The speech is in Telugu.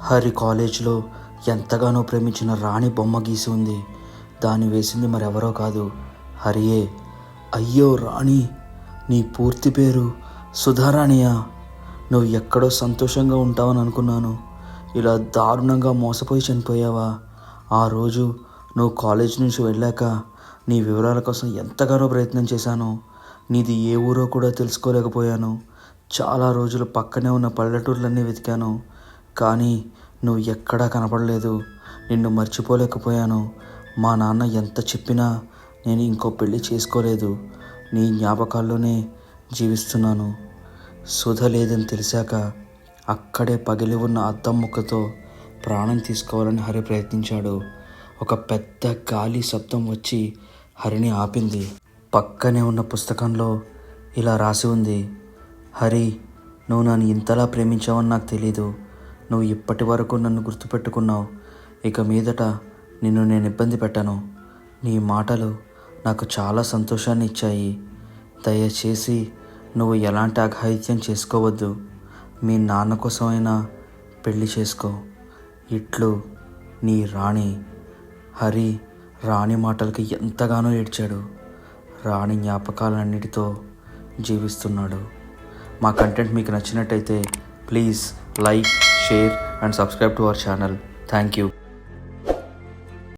హరి కాలేజ్లో ఎంతగానో ప్రేమించిన రాణి బొమ్మ గీసి ఉంది. దాన్ని వేసింది మరెవరో కాదు, హరియే. అయ్యో రాణి, నీ పూర్తి పేరు సుధారాణియా? నువ్వు ఎక్కడో సంతోషంగా ఉంటావని అనుకున్నాను. ఇలా దారుణంగా మోసపోయి చనిపోయావా? ఆ రోజు నువ్వు కాలేజ్ నుంచి వెళ్ళాక నీ వివరాల కోసం ఎంతగానో ప్రయత్నం చేశాను. నీది ఏ ఊరో కూడా తెలుసుకోలేకపోయాను. చాలా రోజులు పక్కనే ఉన్న పల్లెటూర్లన్నీ వెతికాను, కానీ నువ్వు ఎక్కడా కనపడలేదు. నిన్ను మర్చిపోలేకపోయాను. మా నాన్న ఎంత చెప్పినా నేను ఇంకో పెళ్ళి చేసుకోలేదు. నీ జ్ఞాపకాల్లోనే జీవిస్తున్నాను. సుధ లేదని తెలిసాక అక్కడే పగిలి ఉన్న అద్దం ముక్కతో ప్రాణం తీసుకోవాలని హరి ప్రయత్నించాడు. ఒక పెద్ద గాలి శబ్దం వచ్చి హరిని ఆపింది. పక్కనే ఉన్న పుస్తకంలో ఇలా రాసి ఉంది: హరి, నువ్వు నన్ను ఇంతలా ప్రేమించావని నాకు తెలీదు. నువ్వు ఇప్పటి వరకు నన్ను గుర్తుపెట్టుకున్నావు. ఇక మీదట నిన్ను నేను ఇబ్బంది పెట్టను. నీ మాటలు నాకు చాలా సంతోషాన్ని ఇచ్చాయి. దయచేసి నువ్వు ఎలాంటి అఘాయిత్యం చేసుకోవద్దు. మీ నాన్న కోసమైనా పెళ్లి చేసుకో. ఇట్లు నీ రాణి. హరి రాణి మాటలకి ఎంతగానో ఏడ్చాడు. రాణి జ్ఞాపకాలన్నిటితో జీవిస్తున్నాడు. మా కంటెంట్ మీకు నచ్చినట్టయితే please like, share and subscribe to our channel. Thank you.